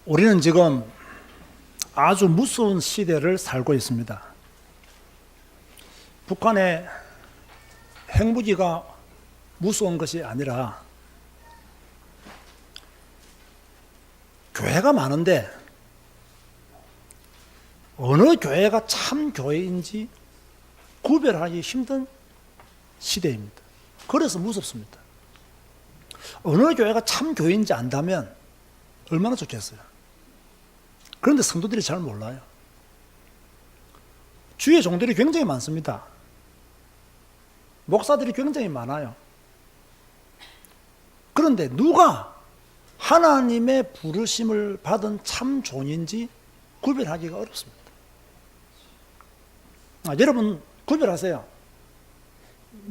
우리는 지금 아주 무서운 시대를 살고 있습니다. 북한의 핵무기가 무서운 것이 아니라 교회가 많은데 어느 교회가 참 교회인지 구별하기 힘든 시대입니다. 그래서 무섭습니다. 어느 교회가 참 교회인지 안다면 얼마나 좋겠어요. 그런데 성도들이 잘 몰라요. 주의 종들이 굉장히 많습니다. 목사들이 굉장히 많아요. 그런데 누가 하나님의 부르심을 받은 참 종인지 구별하기가 어렵습니다. 여러분 구별하세요.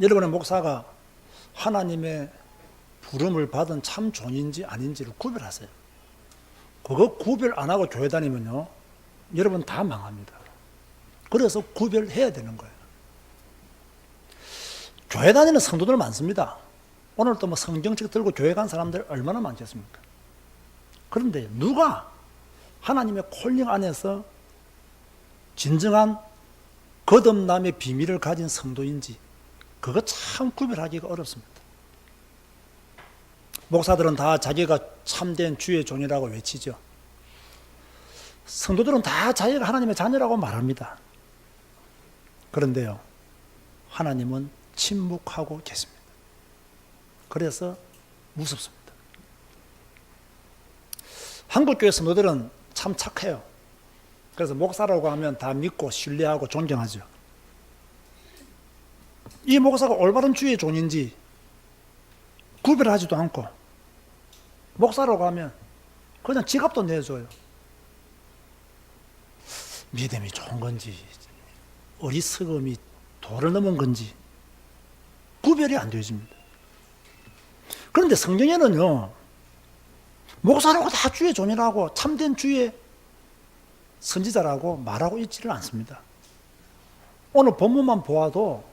여러분의 목사가 하나님의 부름을 받은 참 종인지 아닌지를 구별하세요. 그거 구별 안 하고 교회 다니면요, 여러분 다 망합니다. 그래서 구별해야 되는 거예요. 교회 다니는 성도들 많습니다. 오늘도 뭐 성경책 들고 교회 간 사람들 얼마나 많겠습니까? 그런데 누가 하나님의 콜링 안에서 진정한 거듭남의 비밀을 가진 성도인지 그거 참 구별하기가 어렵습니다. 목사들은 다 자기가 참된 주의 종이라고 외치죠. 성도들은 다 자기가 하나님의 자녀라고 말합니다. 그런데요, 하나님은 침묵하고 계십니다. 그래서 무섭습니다. 한국교회 성도들은 참 착해요. 그래서 목사라고 하면 다 믿고 신뢰하고 존경하죠. 이 목사가 올바른 주의 종인지 구별하지도 않고 목사라고 하면 그냥 지갑도 내줘요. 믿음이 좋은 건지 어리석음이 도를 넘은 건지 구별이 안 되어집니다. 그런데 성경에는요, 목사라고 다 주의 종이라고 참된 주의 선지자라고 말하고 있지를 않습니다. 오늘 본문만 보아도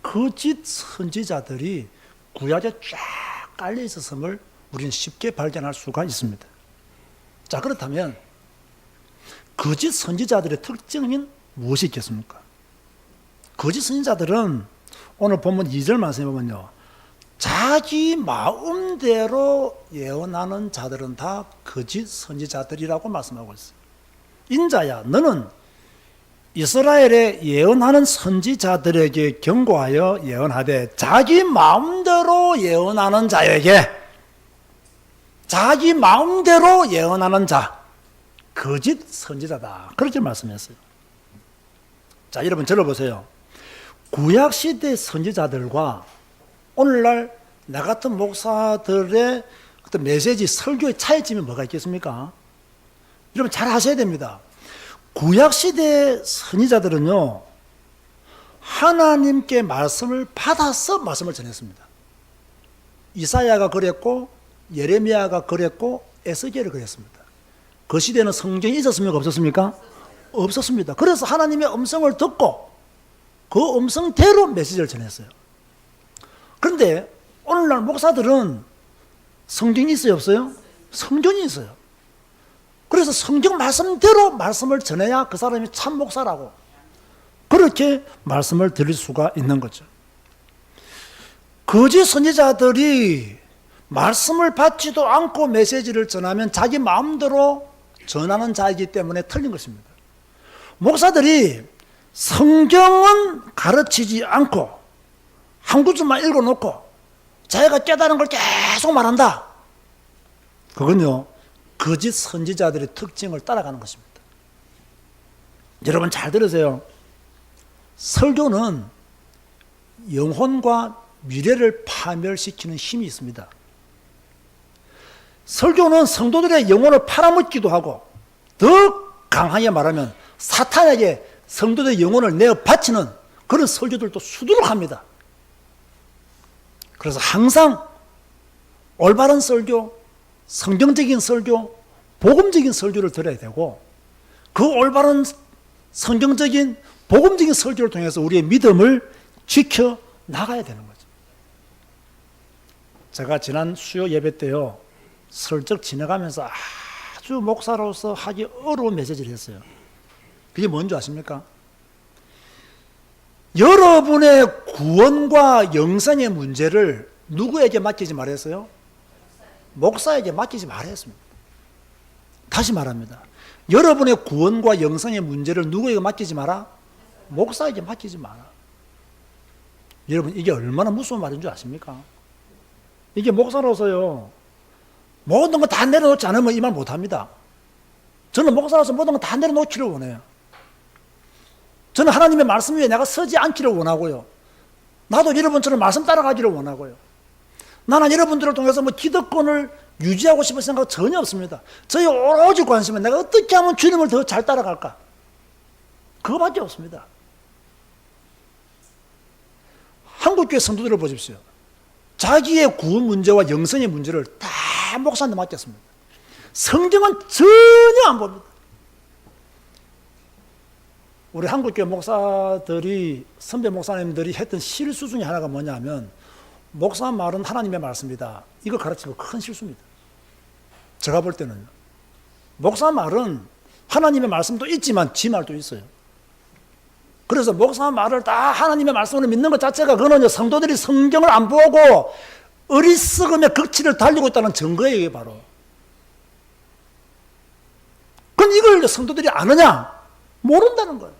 거짓 선지자들이 구약에 쫙 깔려 있었음을 우리는 쉽게 발견할 수가 있습니다. 자, 그렇다면 거짓 선지자들의 특징인 무엇이 있겠습니까? 거짓 선지자들은 오늘 본문 2절 말씀해 보면요, 자기 마음대로 예언하는 자들은 다 거짓 선지자들이라고 말씀하고 있어요. 인자야, 너는 이스라엘에 예언하는 선지자들에게 경고하여 예언하되 자기 마음대로 예언하는 자에게, 자기 마음대로 예언하는 자, 거짓 선지자다, 그렇게 말씀했어요. 자, 여러분 들어보세요. 구약시대 선지자들과 오늘날 나 같은 목사들의 어떤 메시지, 설교의 차이점이 뭐가 있겠습니까? 여러분 잘 아셔야 됩니다. 구약시대 선지자들은요, 하나님께 말씀을 받아서 말씀을 전했습니다. 이사야가 그랬고 예레미야가 그랬고 에스겔이 그랬습니다. 그 시대는 성경이 있었습니까? 없었습니까? 없었습니다. 그래서 하나님의 음성을 듣고 그 음성대로 메시지를 전했어요. 그런데 오늘날 목사들은 성경이 있어요? 없어요? 성경이 있어요. 그래서 성경 말씀대로 말씀을 전해야 그 사람이 참 목사라고 그렇게 말씀을 드릴 수가 있는 거죠. 거짓 선지자들이 말씀을 받지도 않고 메시지를 전하면 자기 마음대로 전하는 자이기 때문에 틀린 것입니다. 목사들이 성경은 가르치지 않고 한 구절만 읽어놓고 자기가 깨달은 걸 계속 말한다. 그건요, 거짓 선지자들의 특징을 따라가는 것입니다. 여러분 잘 들으세요. 설교는 영혼과 미래를 파멸시키는 힘이 있습니다. 설교는 성도들의 영혼을 팔아먹기도 하고, 더 강하게 말하면 사탄에게 성도들의 영혼을 내어 바치는 그런 설교들도 수두룩합니다. 그래서 항상 올바른 설교, 성경적인 설교, 복음적인 설교를 들어야 되고, 그 올바른 성경적인 복음적인 설교를 통해서 우리의 믿음을 지켜 나가야 되는 거죠. 제가 지난 수요 예배 때요, 슬쩍 지나가면서 아주 목사로서 하기 어려운 메시지를 했어요. 그게 뭔지 아십니까? 여러분의 구원과 영생의 문제를 누구에게 맡기지 말았어요? 목사에게 맡기지 말았습니다. 다시 말합니다. 여러분의 구원과 영생의 문제를 누구에게 맡기지 마라? 목사에게 맡기지 마라. 여러분, 이게 얼마나 무서운 말인 줄 아십니까? 이게 목사로서요, 모든 거 다 내려놓지 않으면 이 말 못합니다. 저는 목사로서 모든 거 다 내려놓기를 원해요. 저는 하나님의 말씀 위에 내가 서지 않기를 원하고요. 나도 여러분처럼 말씀 따라가기를 원하고요. 나는 여러분들을 통해서 뭐 기득권을 유지하고 싶은 생각 전혀 없습니다. 저희 오로지 관심은 내가 어떻게 하면 주님을 더 잘 따라갈까? 그거밖에 없습니다. 한국교회 성도들을 보십시오. 자기의 구원 문제와 영성의 문제를 다 목사한테 맡겼습니다. 성경은 전혀 안 봅니다. 우리 한국교회 목사들이, 선배 목사님들이 했던 실수 중에 하나가 뭐냐면, 목사 말은 하나님의 말씀이다. 이거 가르치고 큰 실수입니다. 제가 볼 때는. 목사 말은 하나님의 말씀도 있지만 지 말도 있어요. 그래서 목사 말을 다 하나님의 말씀으로 믿는 것 자체가 그거는 성도들이 성경을 안 보고 어리석음의 극치를 달리고 있다는 증거예요, 이게 바로. 그럼 이걸 성도들이 아느냐? 모른다는 거예요.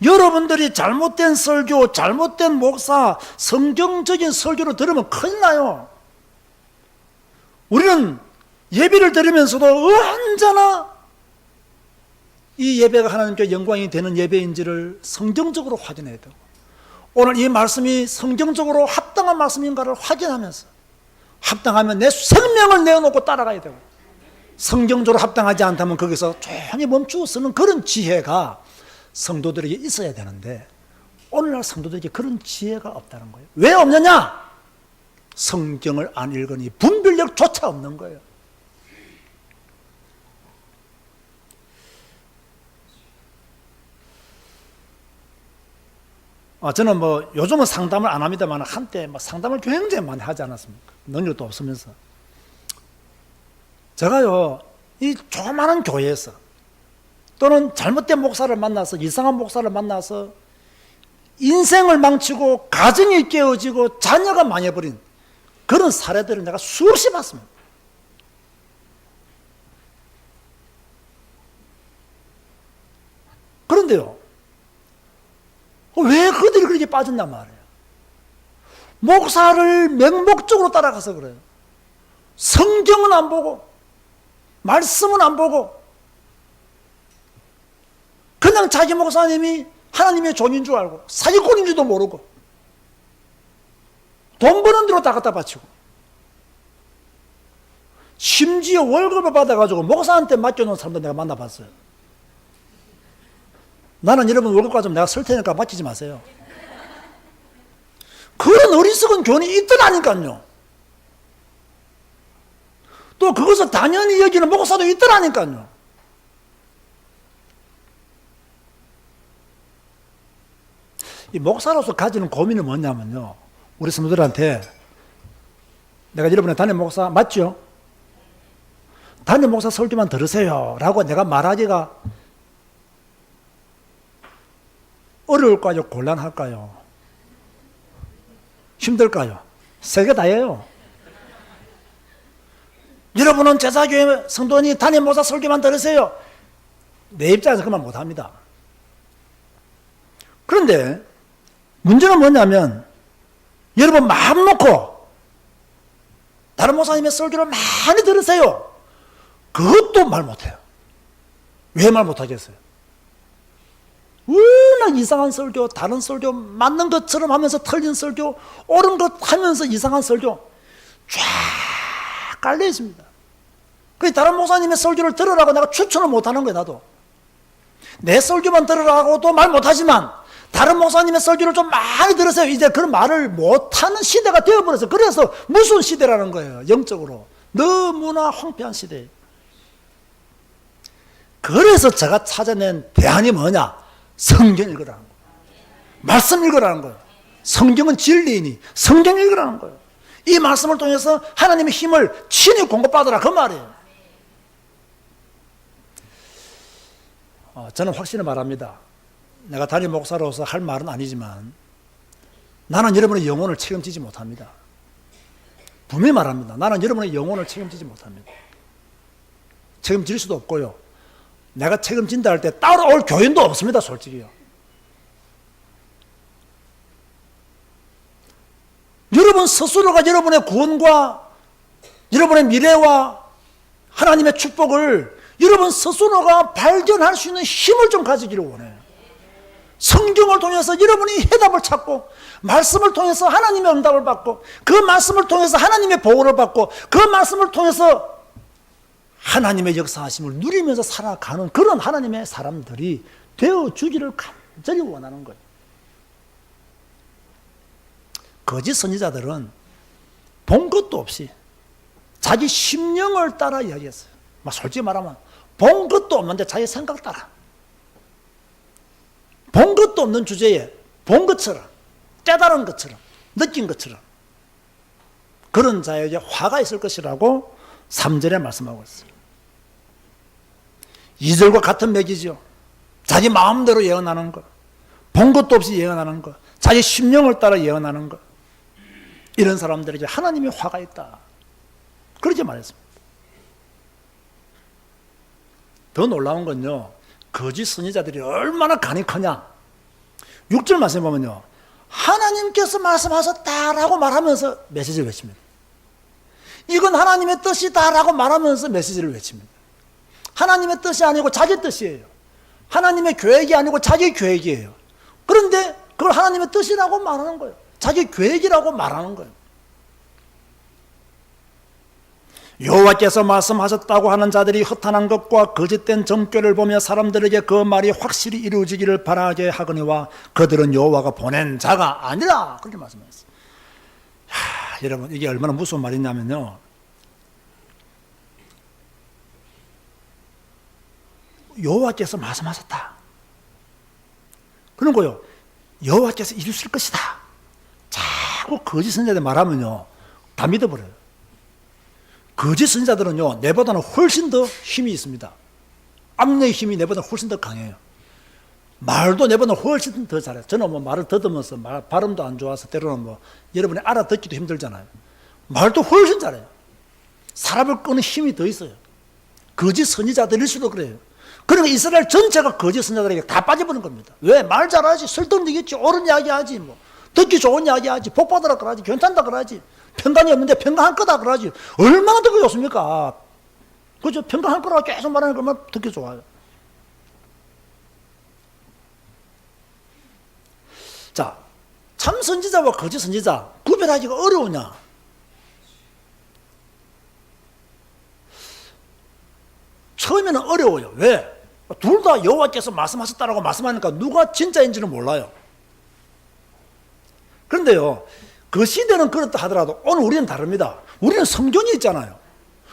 여러분들이 잘못된 설교, 잘못된 목사, 성경적인 설교를 들으면 큰일 나요. 우리는 예배를 드리면서도 언제나 이 예배가 하나님께 영광이 되는 예배인지를 성경적으로 확인해야 되고, 오늘 이 말씀이 성경적으로 합당한 말씀인가를 확인하면서, 합당하면 내 생명을 내어놓고 따라가야 되고, 성경적으로 합당하지 않다면 거기서 조용히 멈추어 쓰는 그런 지혜가 성도들에게 있어야 되는데, 오늘날 성도들에게 그런 지혜가 없다는 거예요. 왜 없느냐? 성경을 안 읽으니 분별력조차 없는 거예요. 저는 뭐 요즘은 상담을 안 합니다만, 한때 상담을 굉장히 많이 하지 않았습니까? 능력도 없으면서. 제가요, 이 조그마한 교회에서 또는 잘못된 목사를 만나서, 이상한 목사를 만나서 인생을 망치고 가정이 깨어지고 자녀가 망해버린 그런 사례들을 내가 수없이 봤습니다. 그런데요, 왜 그들이 그렇게 빠졌냔 말이에요. 목사를 맹목적으로 따라가서 그래요. 성경은 안 보고, 말씀은 안 보고, 그냥 자기 목사님이 하나님의 종인 줄 알고, 사기꾼인지도 모르고, 돈 버는 대로 다 갖다 바치고, 심지어 월급을 받아가지고 목사한테 맡겨놓은 사람도 내가 만나봤어요. 나는 여러분 월급 가지고 내가 쓸 테니까 맡기지 마세요. 그런 어리석은 교훈이 있더라니까요. 또 그것을 당연히 여기는 목사도 있더라니까요. 이 목사로서 가지는 고민이 뭐냐면요, 우리 성도들한테, 내가 여러분의 담임 목사 맞죠? 담임 목사 설교만 들으세요 라고 내가 말하기가 어려울까요? 곤란할까요? 힘들까요? 세 개 다예요. 여러분은 제사교회 성도니 담임 목사 설교만 들으세요. 내 입장에서 그 말 못합니다. 그런데 문제는 뭐냐면, 여러분 마음 놓고 다른 목사님의 설교를 많이 들으세요. 그것도 말 못해요. 왜 말 못하겠어요? 워낙 이상한 설교, 다른 설교, 맞는 것처럼 하면서 틀린 설교, 옳은 것 하면서 이상한 설교 쫙 깔려 있습니다. 그 다른 목사님의 설교를 들으라고 내가 추천을 못하는 거예요. 나도 내 설교만 들으라고도 말 못하지만 다른 목사님의 설교를 좀 많이 들으세요. 이제 그런 말을 못하는 시대가 되어버렸어요. 그래서 무슨 시대라는 거예요. 영적으로 너무나 황폐한 시대예요. 그래서 제가 찾아낸 대안이 뭐냐? 성경 읽으라는 거예요. 말씀 읽으라는 거예요. 성경은 진리이니 성경 읽으라는 거예요. 이 말씀을 통해서 하나님의 힘을 친히 공급받으라 그 말이에요. 저는 확실히 말합니다. 내가 담임 목사로서 할 말은 아니지만 나는 여러분의 영혼을 책임지지 못합니다. 분명히 말합니다. 나는 여러분의 영혼을 책임지지 못합니다. 책임질 수도 없고요. 내가 책임진다 할 때 따라올 교인도 없습니다. 솔직히요. 여러분 스스로가 여러분의 구원과 여러분의 미래와 하나님의 축복을 여러분 스스로가 발견할 수 있는 힘을 좀 가지기를 원해요. 성경을 통해서 여러분이 해답을 찾고 말씀을 통해서 하나님의 응답을 받고 그 말씀을 통해서 하나님의 보호를 받고 그 말씀을 통해서 하나님의 역사하심을 누리면서 살아가는 그런 하나님의 사람들이 되어주기를 간절히 원하는 거예요. 거짓 선지자들은 본 것도 없이 자기 심령을 따라 이야기했어요. 솔직히 말하면 본 것도 없는데 자기 생각 따라 본 것도 없는 주제에 본 것처럼 깨달은 것처럼 느낀 것처럼 그런 자에게 화가 있을 것이라고 3절에 말씀하고 있어요. 2절과 같은 맥이죠. 자기 마음대로 예언하는 것, 본 것도 없이 예언하는 것, 자기 심령을 따라 예언하는 것, 이런 사람들에게 하나님의 화가 있다 그렇게 말했습니다. 더 놀라운 건요, 거짓 선지자들이 얼마나 간이 크냐. 6절 말씀해 보면요, 하나님께서 말씀하셨다라고 말하면서 메시지를 외칩니다. 이건 하나님의 뜻이다라고 말하면서 메시지를 외칩니다. 하나님의 뜻이 아니고 자기 뜻이에요. 하나님의 계획이 아니고 자기 계획이에요. 그런데 그걸 하나님의 뜻이라고 말하는 거예요. 자기 계획이라고 말하는 거예요. 여호와께서 말씀하셨다고 하는 자들이 허탄한 것과 거짓된 점괘를 보며 사람들에게 그 말이 확실히 이루어지기를 바라게 하거니와 그들은 여호와가 보낸 자가 아니라 그렇게 말씀하셨어요. 여러분 이게 얼마나 무서운 말이냐면요, 여호와께서 말씀하셨다 그런 거요, 여호와께서 이루실 것이다 자꾸 거짓 선지자들 말하면요 다 믿어버려요. 거짓 선지자들은요 내보다는 훨씬 더 힘이 있습니다. 암내의 힘이 내보다 훨씬 더 강해요. 말도 내보다 훨씬 더 잘해요. 저는 말을 더듬어서 발음도 안 좋아서 때로는 여러분이 알아듣기도 힘들잖아요. 말도 훨씬 잘해요. 사람을 끄는 힘이 더 있어요. 거짓 선지자들일수록 그래요. 그러니까 이스라엘 전체가 거짓 선지자들에게 다 빠져버린 겁니다. 왜? 말 잘하지, 설득력있지, 옳은 이야기하지, 듣기 좋은 이야기하지, 복받으라 그러지, 괜찮다 그러지, 평강이 없는데 평강할 거다 그러지. 얼마나 듣기 좋습니까? 그죠? 평강할 거라고 계속 말하는 거 얼마나 듣기 좋아요. 자, 참 선지자와 거짓 선지자 구별하기가 어려우냐? 처음에는 어려워요. 왜? 둘 다 여호와께서 말씀하셨다라고 말씀하니까 누가 진짜인지는 몰라요. 그런데요, 그 시대는 그렇다 하더라도 오늘 우리는 다릅니다. 우리는 성경이 있잖아요.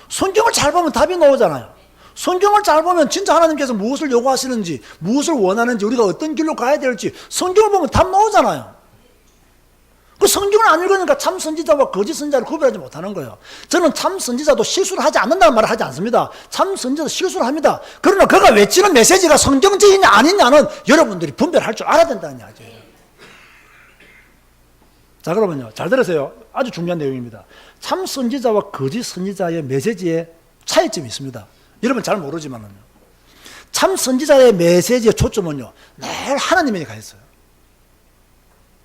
성경을 잘 보면 답이 나오잖아요. 성경을 잘 보면 진짜 하나님께서 무엇을 요구하시는지, 무엇을 원하는지, 우리가 어떤 길로 가야 될지 성경을 보면 답 나오잖아요. 그 성경을 안 읽으니까 참 선지자와 거짓 선지자를 구별하지 못하는 거예요. 저는 참 선지자도 실수를 하지 않는다는 말을 하지 않습니다. 참 선지자도 실수를 합니다. 그러나 그가 외치는 메시지가 성경적이냐 아니냐는 여러분들이 분별할 줄 알아야 된다는 이야기예요. 자, 그러면요, 잘 들으세요. 아주 중요한 내용입니다. 참 선지자와 거짓 선지자의 메시지에 차이점이 있습니다. 여러분 잘 모르지만은요, 참 선지자의 메시지의 초점은요 늘 하나님에게 가 있어요.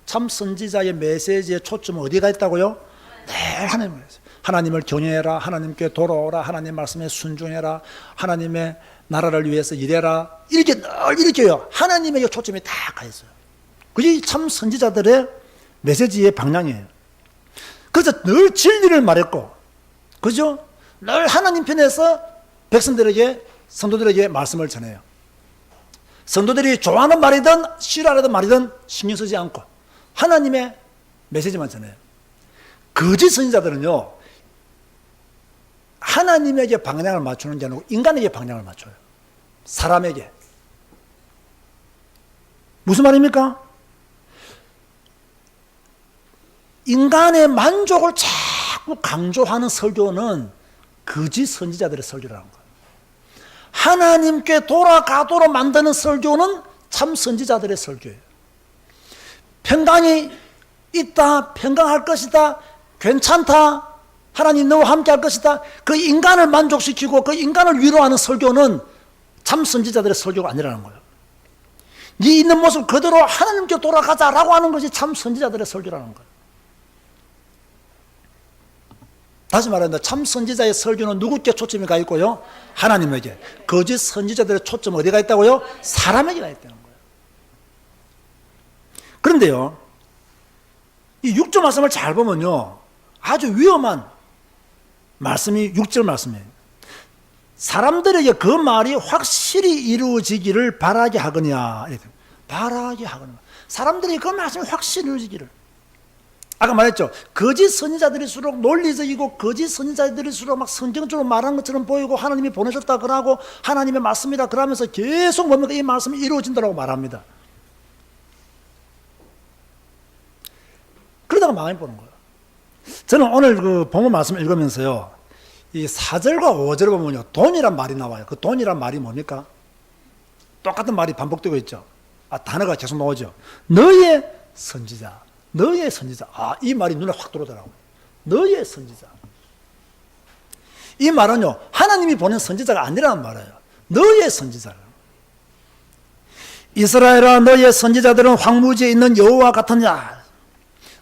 참 선지자의 메시지의 초점은 어디가 있다고요? 늘 하나님에 가 있어요. 하나님을 경외해라, 하나님께 돌아오라, 하나님 말씀에 순종해라, 하나님의 나라를 위해서 일해라, 이렇게 늘 이렇게요 하나님에게 초점이 다 가 있어요. 그게 참 선지자들의 메시지의 방향이에요. 그래서 늘 진리를 말했고, 그죠? 늘 하나님 편에서 백성들에게, 성도들에게 말씀을 전해요. 성도들이 좋아하는 말이든 싫어하는 말이든 신경 쓰지 않고 하나님의 메시지만 전해요. 거짓 선지자들은요 하나님에게 방향을 맞추는 게 아니고 인간에게 방향을 맞춰요. 사람에게. 무슨 말입니까? 인간의 만족을 자꾸 강조하는 설교는 거짓 선지자들의 설교라는 거예요. 하나님께 돌아가도록 만드는 설교는 참 선지자들의 설교예요. 평강이 있다, 평강할 것이다, 괜찮다, 하나님 너와 함께 할 것이다, 그 인간을 만족시키고 그 인간을 위로하는 설교는 참 선지자들의 설교가 아니라는 거예요. 네 있는 모습 그대로 하나님께 돌아가자라고 하는 것이 참 선지자들의 설교라는 거예요. 다시 말합니다. 참 선지자의 설교는 누구께 초점이 가 있고요? 하나님에게. 거짓 선지자들의 초점은 어디가 있다고요? 사람에게 가 있다는 거예요. 그런데요, 이 6절 말씀을 잘 보면요, 아주 위험한 말씀이 6절 말씀이에요. 사람들에게 그 말이 확실히 이루어지기를 바라게 하거냐. 바라게 하거냐. 사람들이 그 말씀이 확실히 이루어지기를. 아까 말했죠. 거짓 선지자들일수록 논리적이고 거짓 선지자들일수록 막 성경적으로 말한 것처럼 보이고 하나님이 보내셨다 그러고 하나님의 말씀이다 그러면서 계속 뭡니까? 이 말씀이 이루어진다고 말합니다. 그러다가 망해 보는 거예요. 저는 오늘 그 본문 말씀을 읽으면서요, 이 4절과 5절을 보면요, 돈이란 말이 나와요. 그 돈이란 말이 뭡니까? 똑같은 말이 반복되고 있죠. 단어가 계속 나오죠. 너의 선지자, 너의 선지자. 이 말이 눈에 확 들어오더라고요. 너의 선지자. 이 말은요, 하나님이 보낸 선지자가 아니라는 말이에요. 너의 선지자. 이스라엘아, 너의 선지자들은 황무지에 있는 여호와 같으냐.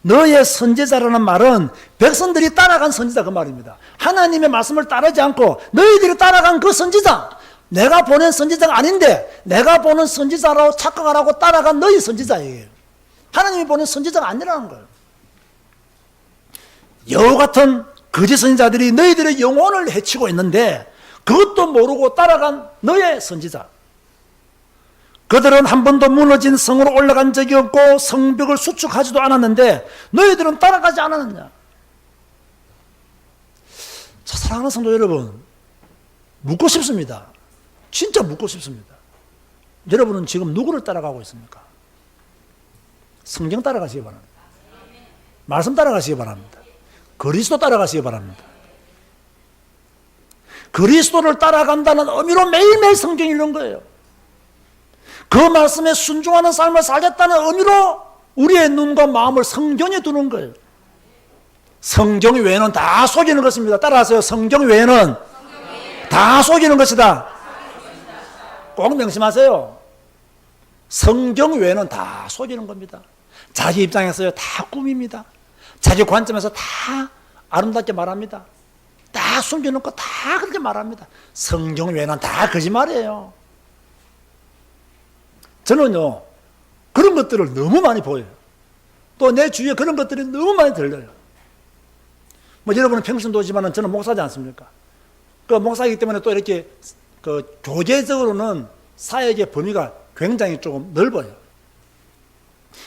너의 선지자라는 말은 백성들이 따라간 선지자 그 말입니다. 하나님의 말씀을 따르지 않고 너희들이 따라간 그 선지자, 내가 보낸 선지자가 아닌데 내가 보낸 선지자라고 착각하라고 따라간 너희 선지자예요. 하나님이 보낸 선지자가 아니라는 거예요. 여우 같은 거짓 선지자들이 너희들의 영혼을 해치고 있는데 그것도 모르고 따라간 너의 선지자. 그들은 한 번도 무너진 성으로 올라간 적이 없고 성벽을 수축하지도 않았는데 너희들은 따라가지 않았느냐. 자, 사랑하는 성도 여러분, 묻고 싶습니다. 진짜 묻고 싶습니다. 여러분은 지금 누구를 따라가고 있습니까? 성경 따라가시기 바랍니다. 말씀 따라가시기 바랍니다. 그리스도 따라가시기 바랍니다. 그리스도를 따라간다는 의미로 매일매일 성경이 읽는 거예요. 그 말씀에 순종하는 삶을 살겠다는 의미로 우리의 눈과 마음을 성경에 두는 거예요. 성경 외에는 다 속이는 것입니다. 따라하세요. 성경 외에는 다 속이는 것이다. 꼭 명심하세요. 성경 외에는 다 속이는 겁니다. 자기 입장에서요, 다 꿈입니다. 자기 관점에서 다 아름답게 말합니다. 다 숨겨놓고 다 그렇게 말합니다. 성경 외에는 다 거짓말이에요. 저는요, 그런 것들을 너무 많이 보여요. 또 내 주위에 그런 것들이 너무 많이 들려요. 뭐 여러분은 평신도지만은 저는 목사지 않습니까? 그 목사이기 때문에 또 이렇게 그 교제적으로는 사역의 범위가 굉장히 조금 넓어요.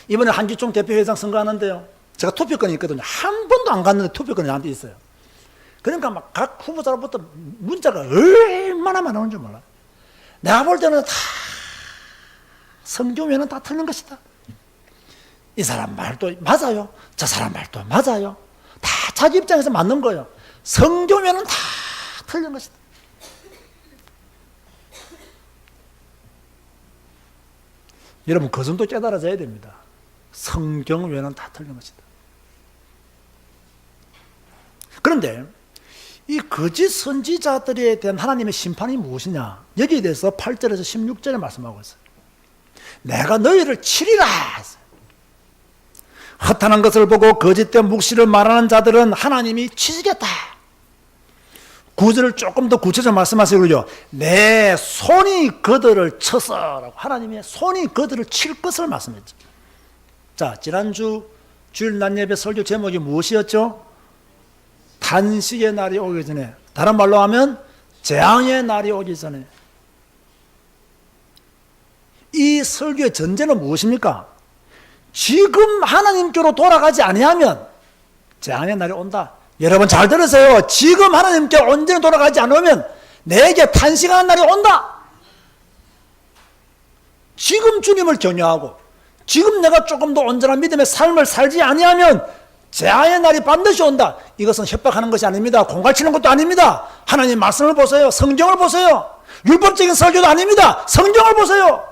이번에 한기총 대표회장 선거하는데요, 제가 투표권이 있거든요. 한 번도 안 갔는데 투표권이 나한테 있어요. 그러니까 막 각 후보자로부터 문자가 얼마나 많이 오는지 몰라요. 내가 볼 때는 다 성경 외에는 다 틀린 것이다. 이 사람 말도 맞아요. 저 사람 말도 맞아요. 다 자기 입장에서 맞는 거예요. 성경 외에는 다 틀린 것이다. 여러분, 그 정도 깨달아져야 됩니다. 성경 외에는 다 틀린 것이다. 그런데 이 거짓 선지자들에 대한 하나님의 심판이 무엇이냐? 여기에 대해서 8절에서 16절에 말씀하고 있어요. 내가 너희를 치리라. 허탄한 것을 보고 거짓된 묵시를 말하는 자들은 하나님이 치시겠다. 9절을 조금 더 구체적으로 말씀하시고요. 내 손이 그들을 쳐서라고, 하나님의 손이 그들을 칠 것을 말씀했죠. 자, 지난주 주일 낮 예배 설교 제목이 무엇이었죠? 탄식의 날이 오기 전에, 다른 말로 하면 재앙의 날이 오기 전에. 이 설교의 전제는 무엇입니까? 지금 하나님께로 돌아가지 아니하면 재앙의 날이 온다. 여러분 잘 들으세요. 지금 하나님께 온전히 돌아가지 않으면 내게 탄식하는 날이 온다. 지금 주님을 경외하고 지금 내가 조금 더 온전한 믿음의 삶을 살지 아니하면 재앙의 날이 반드시 온다. 이것은 협박하는 것이 아닙니다. 공갈치는 것도 아닙니다. 하나님 말씀을 보세요. 성경을 보세요. 율법적인 설교도 아닙니다. 성경을 보세요.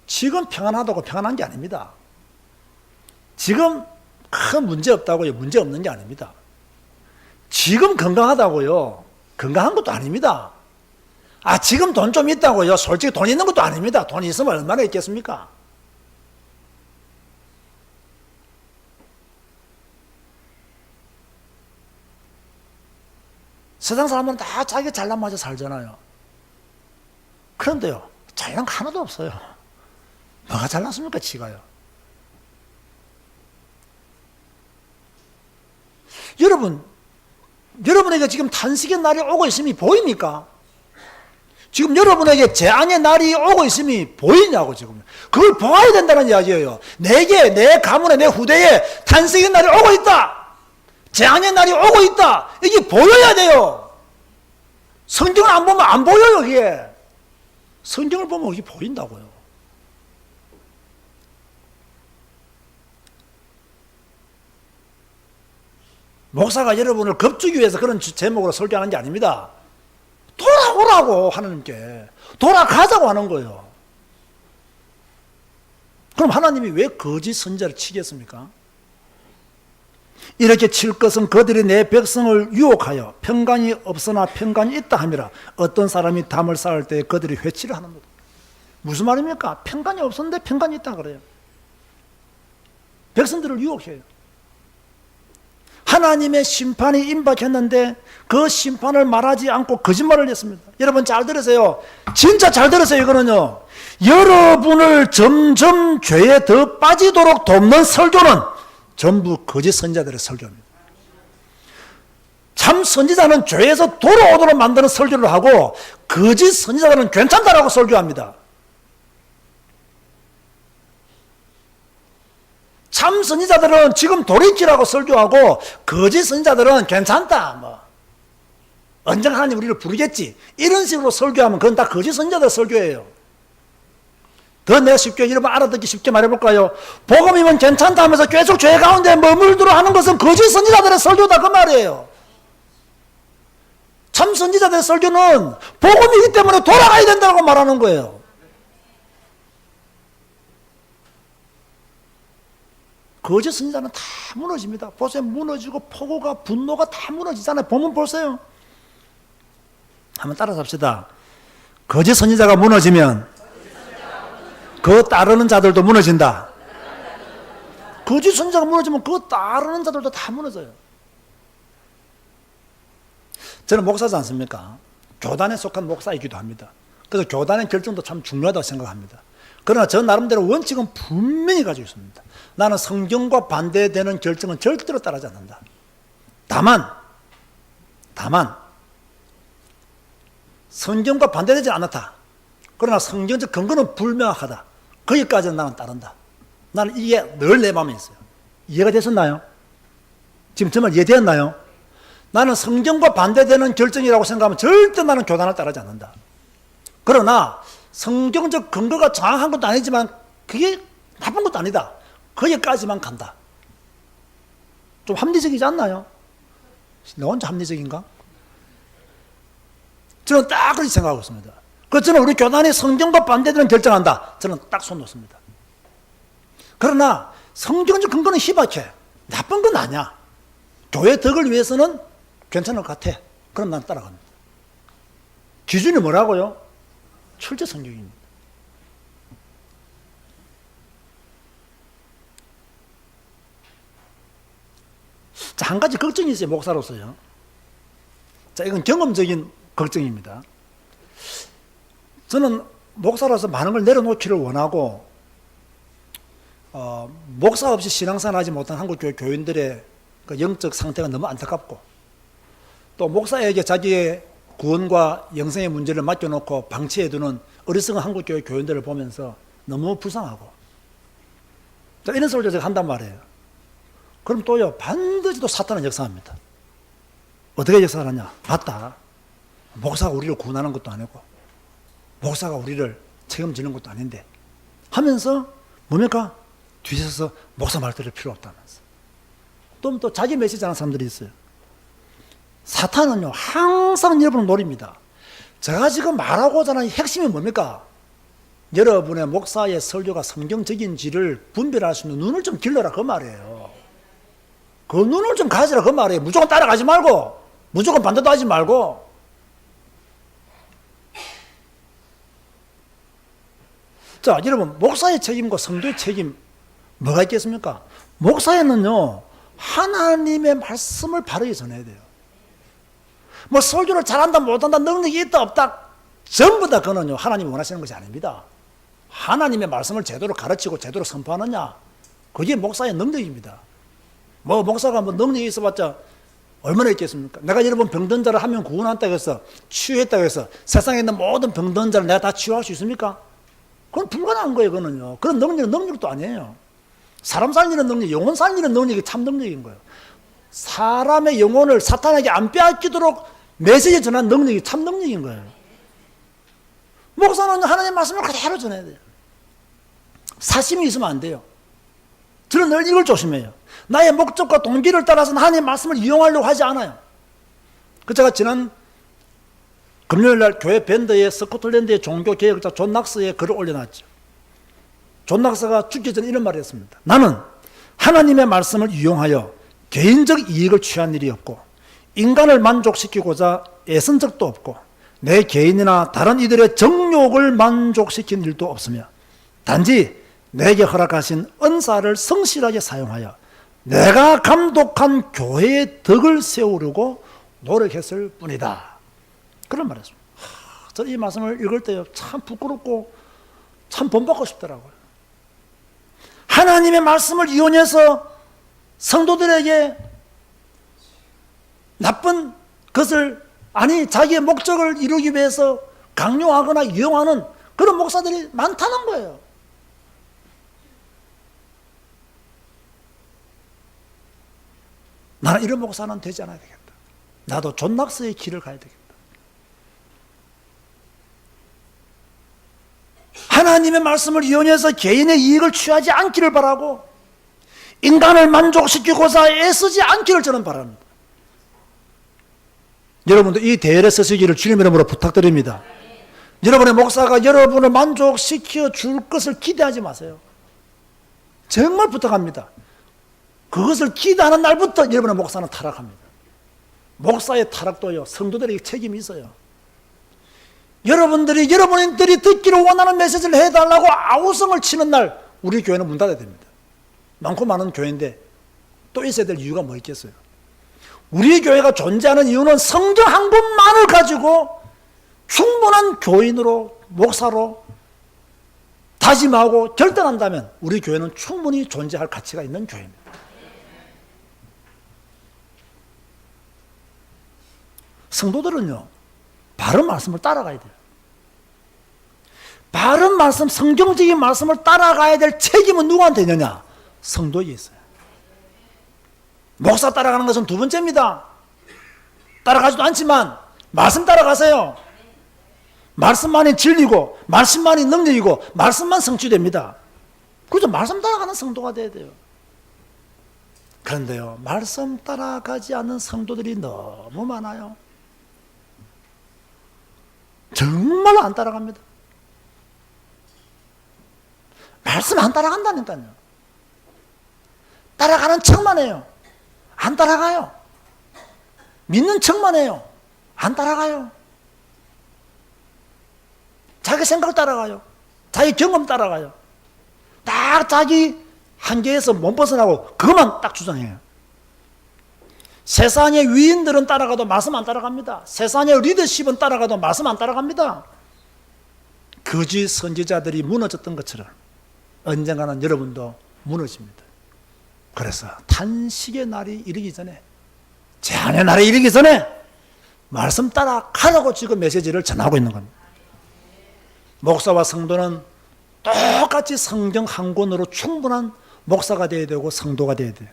지금 평안하다고 평안한 게 아닙니다. 지금 큰 문제 없다고요. 문제 없는 게 아닙니다. 지금 건강하다고요. 건강한 것도 아닙니다. 지금 돈 좀 있다고요. 솔직히 돈 있는 것도 아닙니다. 돈 있으면 얼마나 있겠습니까? 세상 사람은 다 자기 잘난 맞아 살잖아요. 그런데요, 잘난 거 하나도 없어요. 뭐가 잘났습니까, 지가요? 여러분에게 지금 탄식의 날이 오고 있음이 보입니까? 지금 여러분에게 재앙의 날이 오고 있음이 보이냐고 지금. 그걸 보아야 된다는 이야기예요. 내게, 내 가문에, 내 후대에 탄식의 날이 오고 있다. 재앙의 날이 오고 있다. 이게 보여야 돼요. 성경을 안 보면 안 보여요, 이게. 성경을 보면 이게 보인다고요. 목사가 여러분을 겁주기 위해서 그런 제목으로 설교하는 게 아닙니다. 돌아오라고 하나님께. 돌아가자고 하는 거예요. 그럼 하나님이 왜 거짓 선지자를 치겠습니까? 이렇게 칠 것은 그들이 내 백성을 유혹하여 평강이 없으나 평강이 있다 함이라. 어떤 사람이 담을 쌓을 때 그들이 회치를 하는 것. 무슨 말입니까? 평강이 없었는데 평강이 있다 그래요. 백성들을 유혹해요. 하나님의 심판이 임박했는데 그 심판을 말하지 않고 거짓말을 했습니다. 여러분 잘 들으세요. 진짜 잘 들으세요. 이거는요, 여러분을 점점 죄에 더 빠지도록 돕는 설교는 전부 거짓 선지자들의 설교입니다. 참 선지자는 죄에서 돌아오도록 만드는 설교를 하고, 거짓 선지자들은 괜찮다라고 설교합니다. 참 선지자들은 지금 돌이키라고 설교하고, 거짓 선지자들은 괜찮다, 언젠가 하나님 우리를 부르겠지, 이런 식으로 설교하면 그건 다 거짓 선지자들 설교예요. 더 내가 쉽게, 여러분 알아듣기 쉽게 말해볼까요? 복음이면 괜찮다 하면서 계속 죄 가운데 머물도록 하는 것은 거짓 선지자들의 설교다, 그 말이에요. 참 선지자들의 설교는 복음이기 때문에 돌아가야 된다고 말하는 거예요. 거짓 선지자는 다 무너집니다. 보세요. 무너지고 폭우가, 분노가 다 무너지잖아요. 보면 보세요. 한번 따라서 합시다. 거짓 선지자가 무너지면 그 따르는 자들도 무너진다. 거짓 선지자가 무너지면 그 따르는 자들도 다 무너져요. 저는 목사지 않습니까? 교단에 속한 목사이기도 합니다. 그래서 교단의 결정도 참 중요하다고 생각합니다. 그러나 저 나름대로 원칙은 분명히 가지고 있습니다. 나는 성경과 반대되는 결정은 절대로 따르지 않는다. 다만 성경과 반대되지 않았다. 그러나 성경적 근거는 불명확하다. 거기까지는 나는 따른다. 나는 이게 늘 내 마음에 있어요. 이해가 되셨나요? 지금 정말 이해되었나요? 나는 성경과 반대되는 결정이라고 생각하면 절대 나는 교단을 따르지 않는다. 그러나 성경적 근거가 정확한 것도 아니지만 그게 나쁜 것도 아니다. 거기까지만 간다. 좀 합리적이지 않나요? 나 혼자 합리적인가? 저는 딱 그렇게 생각하고 있습니다. 그래서 저는 우리 교단이 성경과 반대되는 결정한다. 저는 딱 손 놓습니다. 그러나 성경적 근거는 희박해. 나쁜 건 아니야. 교회 덕을 위해서는 괜찮을 것 같아. 그럼 난 따라갑니다. 기준이 뭐라고요? 출제 성경입니다. 자, 한 가지 걱정이 있어요, 목사로서요. 자, 이건 경험적인 걱정입니다. 저는 목사로서 많은 걸 내려놓기를 원하고, 목사 없이 신앙생활 하지 못한 한국교회 교인들의 그 영적 상태가 너무 안타깝고, 또 목사에게 자기의 구원과 영생의 문제를 맡겨놓고 방치해두는 어리석은 한국교회 교인들을 보면서 너무 불쌍하고, 자, 이런 소리를 제가 한단 말이에요. 그럼 또요, 반드시 또 사탄은 역사합니다. 어떻게 역사하느냐? 맞다. 목사가 우리를 구원하는 것도 아니고, 목사가 우리를 책임지는 것도 아닌데 하면서 뭡니까? 뒤에서 목사 말 들을 필요 없다면서. 또 자기 메시지 하는 사람들이 있어요. 사탄은요, 항상 여러분을 노립니다. 제가 지금 말하고자 하는 핵심이 뭡니까? 여러분의 목사의 설교가 성경적인지를 분별할 수 있는 눈을 좀 길러라, 그 말이에요. 그 눈을 좀 가지라, 그 말이에요. 무조건 따라가지 말고, 무조건 반대도 하지 말고. 자, 여러분, 목사의 책임과 성도의 책임, 뭐가 있겠습니까? 목사에는요, 하나님의 말씀을 바르게 전해야 돼요. 뭐 설교를 잘한다 못한다 능력이 있다 없다 전부 다 그거는요 하나님이 원하시는 것이 아닙니다. 하나님의 말씀을 제대로 가르치고 제대로 선포하느냐, 그게 목사의 능력입니다. 뭐 목사가 뭐 능력이 있어봤자 얼마나 있겠습니까? 내가 여러분 병든 자를 한 명 구원한다고 해서 치유했다고 해서 세상에 있는 모든 병든 자를 내가 다 치유할 수 있습니까? 그건 불가능한 거예요. 그거는요. 그런 능력은 능력도 아니에요. 사람 살리는 능력, 영혼 살리는 능력이 참 능력인 거예요. 사람의 영혼을 사탄에게 안 빼앗기도록 메시지 전하는 능력이 참 능력인 거예요. 목사는 하나님의 말씀을 그대로 전해야 돼요. 사심이 있으면 안 돼요. 저는 늘 이걸 조심해요. 나의 목적과 동기를 따라서는 하나님의 말씀을 이용하려고 하지 않아요. 그 제가 지난 금요일날 교회 밴드의 스코틀랜드의 종교개혁자 존 낙스의 글을 올려놨죠. 존 낙스가 죽기 전에 이런 말을 했습니다. 나는 하나님의 말씀을 이용하여 개인적 이익을 취한 일이 없고 인간을 만족시키고자 애쓴 적도 없고 내 개인이나 다른 이들의 정욕을 만족시킨 일도 없으며 단지 내게 허락하신 은사를 성실하게 사용하여 내가 감독한 교회의 덕을 세우려고 노력했을 뿐이다. 그런 말이었습니다. 저는 이 말씀을 읽을 때 참 부끄럽고 참 본받고 싶더라고요. 하나님의 말씀을 이용해서 성도들에게 나쁜 것을, 아니 자기의 목적을 이루기 위해서 강요하거나 이용하는 그런 목사들이 많다는 거예요. 나는 이런 목사는 되지 않아야 되겠다. 나도 존 낙스의 길을 가야 되겠다. 하나님의 말씀을 이용해서 개인의 이익을 취하지 않기를 바라고 인간을 만족시키고자 애쓰지 않기를 저는 바랍니다. 여러분도 이 대열에 서시기를 주님의 이름으로 부탁드립니다. 여러분의 목사가 여러분을 만족시켜 줄 것을 기대하지 마세요. 정말 부탁합니다. 그것을 기대하는 날부터 여러분의 목사는 타락합니다. 목사의 타락도요, 성도들에게 책임이 있어요. 여러분들이 듣기를 원하는 메시지를 해달라고 아우성을 치는 날 우리 교회는 문 닫아야 됩니다. 많고 많은 교회인데 또 있어야 될 이유가 뭐 있겠어요? 우리 교회가 존재하는 이유는 성경 한 권만을 가지고 충분한 교인으로, 목사로 다짐하고 결단한다면 우리 교회는 충분히 존재할 가치가 있는 교회입니다. 성도들은요, 바른 말씀을 따라가야 돼요. 바른 말씀, 성경적인 말씀을 따라가야 될 책임은 누구한테 있느냐? 성도에게 있어요. 목사 따라가는 것은 두 번째입니다. 따라가지도 않지만 말씀 따라가세요. 말씀만이 진리고 말씀만이 능력이고 말씀만 성취됩니다. 그래서 말씀 따라가는 성도가 돼야 돼요. 그런데요, 말씀 따라가지 않는 성도들이 너무 많아요. 정말로 안 따라갑니다. 말씀 안 따라간다니까요. 따라가는 척만 해요. 안 따라가요. 믿는 척만 해요. 안 따라가요. 자기 생각 따라가요. 자기 경험 따라가요. 딱 자기 한계에서 못 벗어나고 그것만 딱 주장해요. 세상의 위인들은 따라가도 말씀 안 따라갑니다. 세상의 리더십은 따라가도 말씀 안 따라갑니다. 거짓 선지자들이 무너졌던 것처럼 언젠가는 여러분도 무너집니다. 그래서 탄식의 날이 이르기 전에, 재앙의 날이 이르기 전에 말씀 따라 가라고 지금 메시지를 전하고 있는 겁니다. 목사와 성도는 똑같이 성경 한 권으로 충분한 목사가 되어야 되고 성도가 되어야 돼요.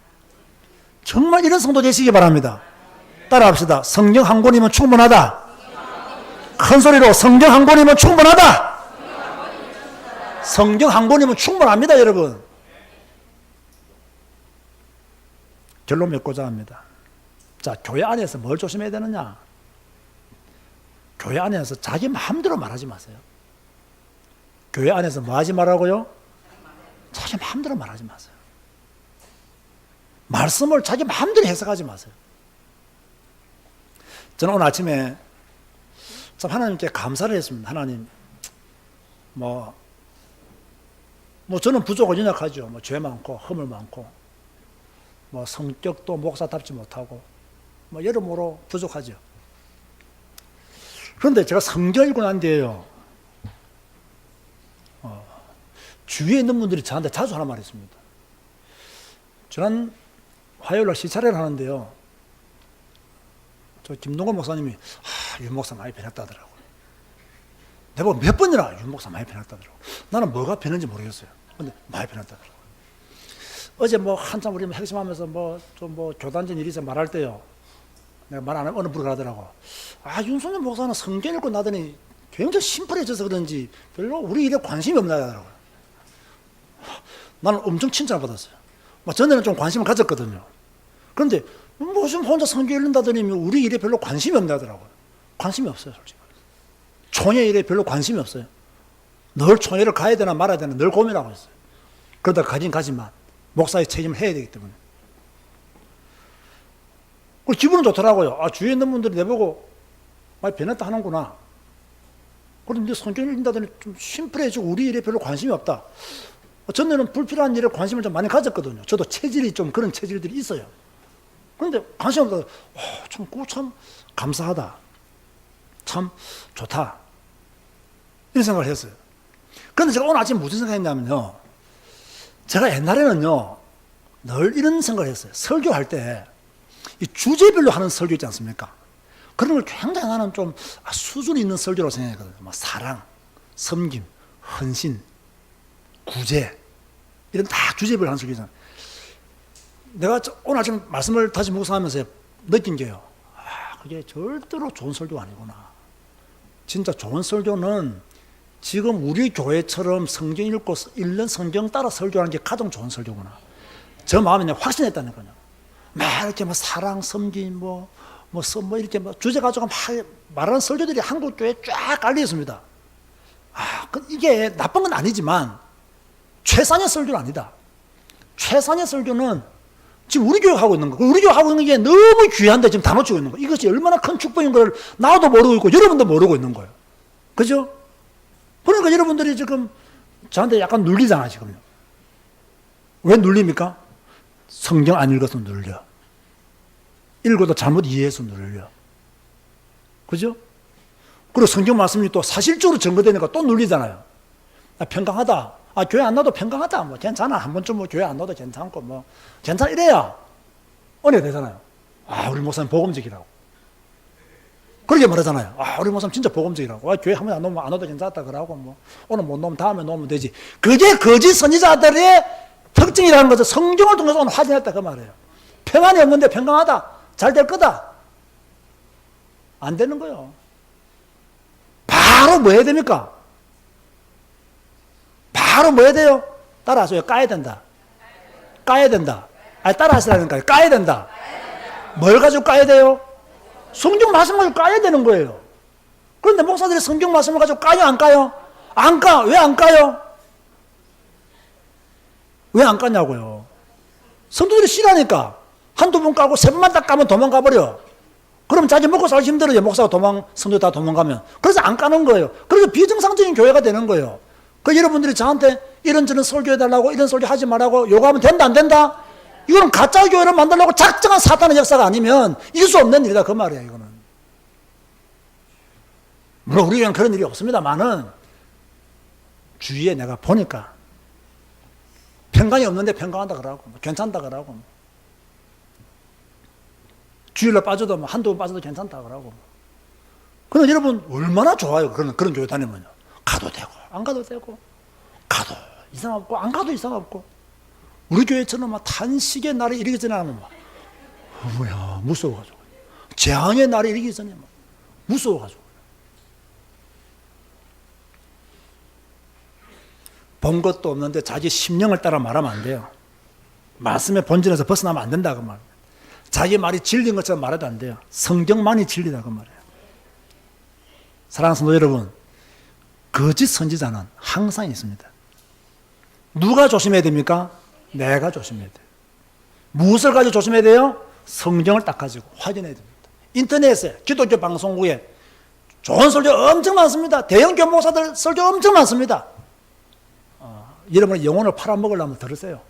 정말 이런 성도 되시기 바랍니다. 따라합시다. 성경 한 권이면 충분하다. 큰 소리로 성경 한 권이면 충분하다. 성경 한 권이면 충분합니다, 여러분. 결론 맺고자 합니다. 자, 교회 안에서 뭘 조심해야 되느냐? 교회 안에서 자기 마음대로 말하지 마세요. 교회 안에서 뭐 하지 말라고요? 자기 마음대로 말하지 마세요. 말씀을 자기 마음대로 해석하지 마세요. 저는 오늘 아침에 참 하나님께 감사를 했습니다. 하나님, 저는 부족하고 연약하죠. 죄 많고, 허물 많고, 성격도 목사답지 못하고, 여러모로 부족하죠. 그런데 제가 성경 읽고 난 뒤에요, 주위에 있는 분들이 저한테 자주 하는 말이 있습니다. 지난 화요일날 시차례를 하는데요, 저 김동건 목사님이 윤 목사 많이 변했다더라고요. 내가 몇 번이나 윤 목사 많이 변했다더라고요. 나는 뭐가 변했는지 모르겠어요. 근데 많이 변했다더라고요. 어제 한참 우리 핵심하면서 교단전 일이 있어 말할 때요, 내가 말 안 하면 어느 분이 가더라고. 윤석열 목사는 성경 읽고 나더니 굉장히 심플해져서 그런지 별로 우리 일에 관심이 없나 하더라고요. 나는 엄청 칭찬을 받았어요. 전에는 좀 관심을 가졌거든요. 그런데 무슨 혼자 성경 읽는다더니 우리 일에 별로 관심이 없나 하더라고요. 관심이 없어요, 솔직히. 총회 일에 별로 관심이 없어요. 늘 총회를 가야 되나 말아야 되나 늘 고민하고 있어요. 그러다 가긴 가지만 목사의 책임을 해야 되기 때문에. 기분은 좋더라고요. 주위에 있는 분들이 내보고 많이 변했다 하는구나. 그런데 성경 읽는다더니 좀 심플해지고 우리 일에 별로 관심이 없다. 전에는 불필요한 일에 관심을 좀 많이 가졌거든요. 저도 체질이 좀 그런 체질들이 있어요. 그런데 관심 없다. 참 감사하다. 참 좋다. 이런 생각을 했어요. 그런데 제가 오늘 아침 무슨 생각했냐면요, 제가 옛날에는요 늘 이런 생각을 했어요. 설교할 때 이 주제별로 하는 설교 있지 않습니까? 그런 걸 굉장히 나는 좀 수준 있는 설교라고 생각했거든요. 사랑, 섬김, 헌신, 구제, 이런 다 주제별로 하는 설교잖아요. 내가 오늘 아침 말씀을 다시 묵상하면서 느낀 게요, 그게 절대로 좋은 설교가 아니구나. 진짜 좋은 설교는 지금 우리 교회처럼 성경 읽는 성경 따라 설교하는 게 가장 좋은 설교구나. 저 마음에 확신했다는 거예요. 이렇게 사랑, 섬김, 이렇게 주제 가지고 말하는 설교들이 한국 교회에 쫙 깔려 있습니다. 이게 나쁜 건 아니지만 최상의 설교는 아니다. 최상의 설교는 지금 우리 교회가 하고 있는 거. 우리 교회가 하고 있는 게 너무 귀한데 지금 다 놓치고 있는 거. 이것이 얼마나 큰 축복인 걸 나도 모르고 있고 여러분도 모르고 있는 거예요. 그죠? 그러니까 여러분들이 지금 저한테 약간 눌리잖아, 지금요. 왜 눌립니까? 성경 안 읽어서 눌려. 읽어도 잘못 이해해서 눌려. 그죠? 그리고 성경 말씀이 또 사실적으로 증거되니까 또 눌리잖아요. 평강하다. 교회 안 나도 평강하다. 괜찮아. 한 번쯤 교회 안 나도 괜찮고, 괜찮아. 이래야 은혜가 되잖아요. 우리 목사님 복음적이라고. 그렇게 말하잖아요. 우리 목사님 진짜 복음적이라고. 교회 한 번 안 와도 괜찮다. 그러고, 오늘 못 놓으면 다음에 놓으면 되지. 그게 거짓 선지자들의 특징이라는 거죠. 성경을 통해서 오늘 확인했다. 그 말이에요. 평안이 없는데 평강하다. 잘 될 거다. 안 되는 거예요. 바로 뭐 해야 됩니까? 바로 뭐 해야 돼요? 따라하세요. 까야 된다. 까야 된다. 따라하시라니까요. 까야 된다. 뭘 가지고 까야 돼요? 성경 말씀을 가지고 까야 되는 거예요. 그런데 목사들이 성경 말씀을 가지고 까요, 안 까요? 안 까. 왜 안 까요? 왜 안 까냐고요? 성도들이 싫어하니까. 한두 번 까고 세 번만 딱 까면 도망가 버려. 그럼 자기 먹고 살기 힘들어요. 목사가 성도 다 도망가면. 그래서 안 까는 거예요. 그래서 비정상적인 교회가 되는 거예요. 여러분들이 저한테 이런저런 설교해달라고, 이런 설교 하지 말라고 요구하면 된다, 안 된다? 이거는 가짜 교회를 만들려고 작정한 사탄의 역사가 아니면 이길 수 없는 일이다. 그 말이에요, 이거는. 물론 우리 교회는 그런 일이 없습니다만은 주위에 내가 보니까 평강이 없는데 평강하다 그러고, 괜찮다 그러고, 주일날 빠져도 한두 번 빠져도 괜찮다 그러고. 그런데 여러분, 얼마나 좋아요. 그런 교회 다니면요. 가도 되고, 안 가도 되고, 가도 이상 없고, 안 가도 이상 없고. 우리 교회처럼 탄식의 날이 이르기 전에 하면 무서워가지고. 재앙의 날이 이르기 전에 무서워가지고. 본 것도 없는데 자기 심령을 따라 말하면 안 돼요. 말씀의 본질에서 벗어나면 안 된다 그 말이에요. 자기 말이 진리인 것처럼 말해도 안 돼요. 성경만이 진리다 그 말이에요. 사랑하는 성도 여러분, 거짓 선지자는 항상 있습니다. 누가 조심해야 됩니까? 내가 조심해야 돼요. 무엇을 가지고 조심해야 돼요? 성경을 딱 가지고 확인해야 됩니다. 인터넷에 기독교 방송국에 좋은 설교 엄청 많습니다. 대형 교목사들 설교 엄청 많습니다. 여러분의 영혼을 팔아먹으려면 들으세요.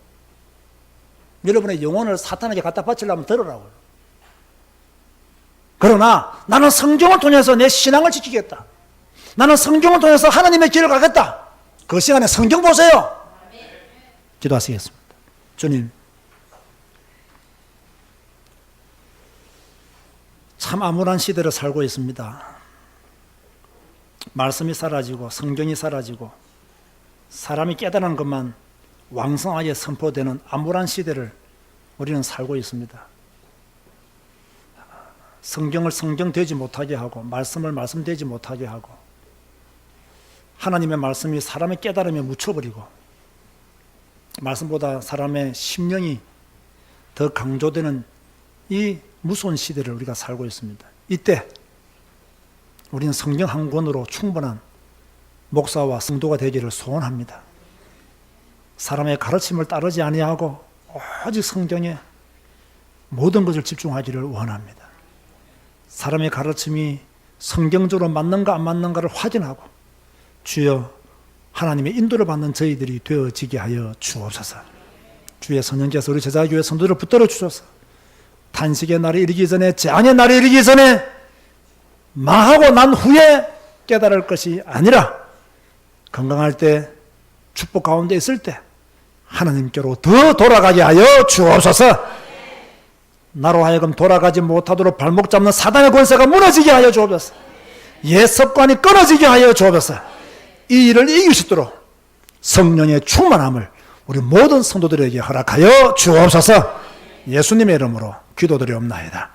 여러분의 영혼을 사탄에게 갖다 바치려면 들으라고요. 그러나 나는 성경을 통해서 내 신앙을 지키겠다. 나는 성경을 통해서 하나님의 길을 가겠다. 그 시간에 성경 보세요. 기도하시겠습니다. 주님, 참 암울한 시대를 살고 있습니다. 말씀이 사라지고 성경이 사라지고 사람이 깨달은 것만 왕성하게 선포되는 암울한 시대를 우리는 살고 있습니다. 성경을 성경되지 못하게 하고 말씀을 말씀되지 못하게 하고 하나님의 말씀이 사람의 깨달음에 묻혀버리고 말씀보다 사람의 심령이 더 강조되는 이 무서운 시대를 우리가 살고 있습니다. 이때 우리는 성경 한 권으로 충분한 목사와 성도가 되기를 소원합니다. 사람의 가르침을 따르지 아니하고 오직 성경에 모든 것을 집중하기를 원합니다. 사람의 가르침이 성경적으로 맞는가 안 맞는가를 확인하고 주여 하나님의 인도를 받는 저희들이 되어지게 하여 주옵소서. 주의 성령께서 우리 제자교회 성도들을 붙들어 주소서. 탄식의 날이 이르기 전에, 재앙의 날이 이르기 전에 망하고 난 후에 깨달을 것이 아니라 건강할 때, 축복 가운데 있을 때 하나님께로 더 돌아가게 하여 주옵소서. 나로 하여금 돌아가지 못하도록 발목 잡는 사단의 권세가 무너지게 하여 주옵소서. 옛 습관이 끊어지게 하여 주옵소서. 이 일을 이길 수 있도록 성령의 충만함을 우리 모든 성도들에게 허락하여 주옵소서. 예수님의 이름으로 기도드리옵나이다.